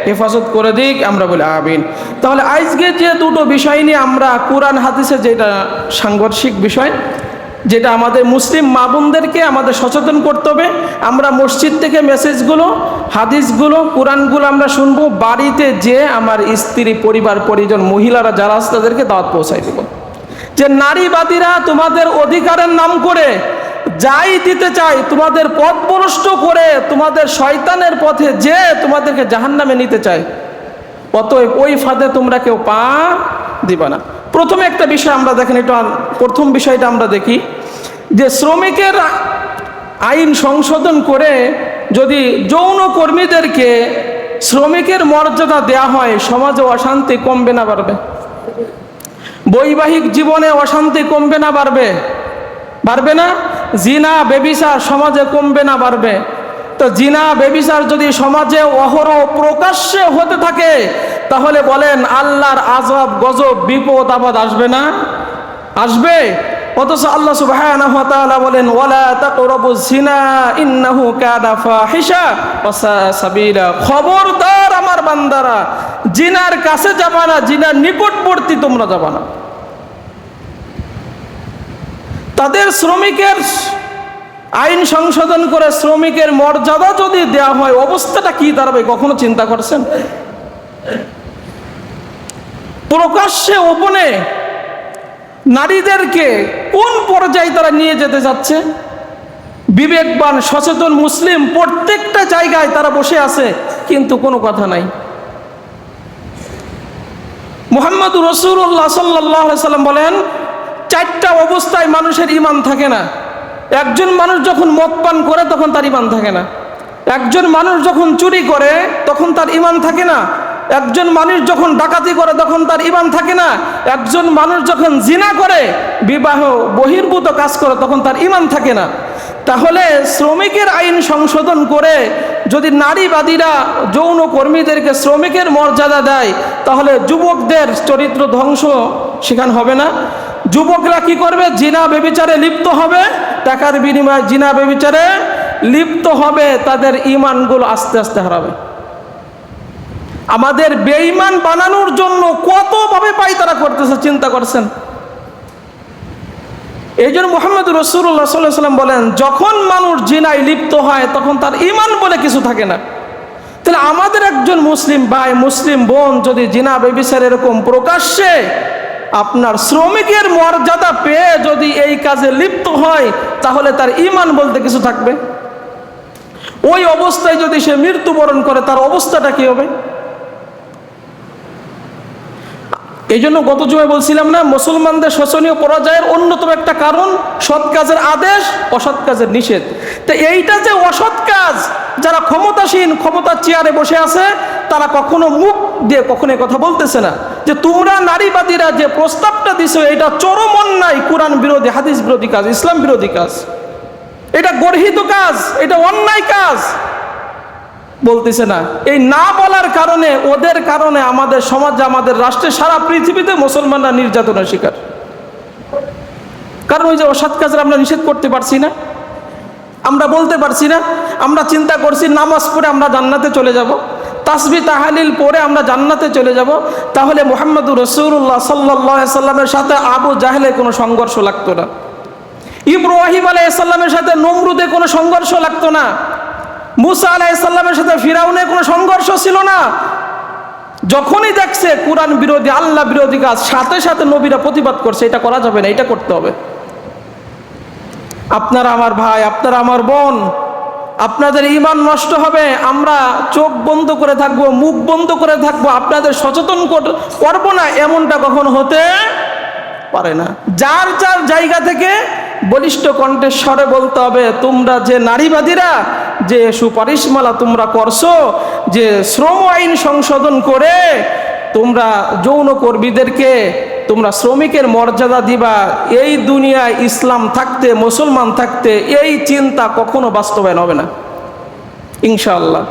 হেফাজত করে দিক, আমরা বলি আমিন। তাহলে আজকে যে দুটো বিষয় নিয়ে আমরা কোরআন হাদিসে যেটা সাংঘর্ষিক বিষয়, যেটা আমাদের মুসলিম মা বোনদেরকে আমাদের সচেতন করতে হবে, আমরা মসজিদ থেকে মেসেজগুলো, হাদিসগুলো, কোরআনগুলো আমরা শুনবো, বাড়িতে যে আমার স্ত্রী, পরিবার, পরিজন, মহিলারা যারা আছে তাদেরকে দাওয়াত পৌঁছাই দেব যে নারীবাদীরা তোমাদের অধিকারের নাম করে যাই দিতে চায়, তোমাদের পথভ্রষ্ট করে তোমাদের শয়তানের পথে যে তোমাদেরকে জাহান্নামে নিতে চায়, অতএব ওই ফাঁদে তোমরা কেউ পা দিবা না। প্রথমে একটা বিষয় আমরা দেখেন, এটা প্রথম বিষয়টা আমরা দেখি যে শ্রমিকের আইন সংশোধন করে যদি যৌন কর্মীদেরকে শ্রমিকের মর্যাদা দেয়া হয়, সমাজে অশান্তি কমবে না বাড়বে? বৈবাহিক জীবনে অশান্তি কমবে না বাড়বে? বাড়বে না? জিনা বেবিচার সমাজে কমবে না বাড়বে? তো জিনা বেবিচার যদি সমাজে অহরহ প্রকাশ্যে হতে থাকে, তাহলে বলেন আল্লাহর আযাব, গজব, বিপদ আপদ আসবে না? আসবে। অথচ আল্লাহ সুবহানাহু ওয়া তাআলা বলেন ওয়ালা তাকরাবুজ জিনা ইন্নাহু কানা ফাহিশা ওয়া সাআ সাবিলা, খবরদার আমার বান্দারা, জিনার কাছে যাবা না, জিনার নিকটবর্তী তোমরা যাবা না। তাদের শ্রমিকের আইন সংশোধন করে শ্রমিকের মর্যাদা যদি দেয়া হয়, অবস্থাটা কি দাঁড়াবে কখনো চিন্তা করছেন? প্রকাশ্যে ওপেনে নারীদেরকে কোন পর্যায়ে তারা নিয়ে যেতে যাচ্ছে? বিবেকবান সচেতন মুসলিম প্রত্যেকটা জায়গায় তারা বসে আছে, কিন্তু কোনো কথা নাই। মুহাম্মদুর রাসূলুল্লাহ সাল্লাল্লাহু আলাইহি সাল্লাম বলেন, চারটা অবস্থায় মানুষের ঈমান থাকে না। একজন মানুষ যখন মদ পান করে তখন তার ঈমান থাকে না। একজন মানুষ যখন চুরি করে তখন তার ঈমান থাকে না। একজন মানুষ যখন ডাকাতি করে তখন তার ঈমান থাকে না। একজন মানুষ যখন জিনা করে, বিবাহ বহির্ভূত কাজ করে, তখন তার ঈমান থাকে না। তাহলে শ্রমিকের আইন সংশোধন করে যদি নারীবাদীরা যৌন কর্মীদেরকে শ্রমিকের মর্যাদা দেয়, তাহলে যুবকদের চরিত্র ধ্বংস সেখানে হবে না? যুবকরা কি করবে? জিনা বেবিচারে লিপ্ত হবে, টাকার বিনিময়ে জিনা বেবিচারে লিপ্ত হবে, তাদের ঈমানগুলো আস্তে আস্তে হারাবে। আমাদের বেঈমান বানানোর জন্য কতভাবে পায়তারা করতেছে, চিন্তা করছেন? এই জন্য মুহাম্মদুর রাসূলুল্লাহ সাল্লাল্লাহু আলাইহি ওয়াসাল্লাম বলেন, যখন মানুষ জিনায় লিপ্ত হয় তখন তার ঈমান বলে কিছু থাকে না। তাহলে আমাদের একজন মুসলিম ভাই, মুসলিম বোন যদি জিনা বেবিচার এরকম প্রকাশ্যে আপনার শ্রমিকের মর্যাদা পেয়ে যদি এই কাজে লিপ্ত হয়, তাহলে তার ঈমান বলতে কিছু থাকবে? ওই অবস্থায় যদি সে মৃত্যুবরণ করে, তার অবস্থাটা কি হবে? এই জন্য গত জুমায় বলছিলাম না, মুসলমানদের শোচনীয় পরাজয়ের অন্যতম একটা কারণ সৎ কাজের আদেশ, অসৎ কাজের নিষেধ। তো এইটা যে অসৎ কাজ, যারা ক্ষমতাসীন, ক্ষমতার চেয়ারে বসে আছে, তারা কখনো মুখ দিয়ে কখনো কথা বলতেছে না যে তোমরা নারীবাদীরা যে প্রস্তাবটা দিছো এটা চরম অন্যায়, কোরআন বিরোধী, হাদিস বিরোধী কাজ, ইসলাম বিরোধী কাজ, এটা গর্হিত কাজ, এটা অন্যায় কাজ, বলতেছে না। এই না বলার কারণে, ওদের কারণে আমাদের সমাজে, আমাদের রাষ্ট্রে, সারা পৃথিবীতে মুসলমানরা নির্যাতনের শিকার। কারণ ওই যে অসৎ কাজের আমরা নিষেধ করতে পারছি না, আমরা বলতে পারছি না। আমরা চিন্তা করছি নামাজ পড়ে আমরা জান্নাতে চলে যাব, তাসবিহ তাহলিল পড়ে আমরা জান্নাতে চলে যাব। তাহলে মুহাম্মদুর রাসূলুল্লাহ সাল্লাল্লাহু আলাইহি সাল্লামের সাথে আবু জাহেলের কোনো সংঘর্ষ লাগতো না, ইব্রাহিম আলাইহিস সালামের সাথে নমরুদের কোনো সংঘর্ষ লাগতো না, মুসা আলাইহিস সালামের সাথে ফিরাউনের কোনো সংঘর্ষ ছিল না। যখনই দেখছে কোরআন বিরোধী, আল্লাহ বিরোধী কাজ, সাথে সাথে নবীরা প্রতিবাদ করছে, এটা করা যাবে না, এটা করতে হবে। আপনারা আমার ভাই, আপনারা আমার বোন, আপনাদের ঈমান নষ্ট হবে, আমরা চোখ বন্ধ করে থাকবো, মুখ বন্ধ করে থাকবো, আপনাদের সচেতন করবো না, এমনটা কখনো হতে পারে না। যার যার জায়গা থেকে বলিষ্ঠ কণ্ঠস্বরে বলতে হবে, তোমরা যে নারীবাদীরা যে সুপারিশমালা তোমরা করছো, যে শ্রম আইন সংশোধন করে তোমরা যৌন কর্মীদেরকে তোমরা শ্রমিকের মর্যাদা দিবা, এই দুনিয়ায় ইসলাম থাকতে, মুসলমান থাকতে এই চিন্তা কখনো বাস্তবায়ন হবে না ইনশাআল্লাহ।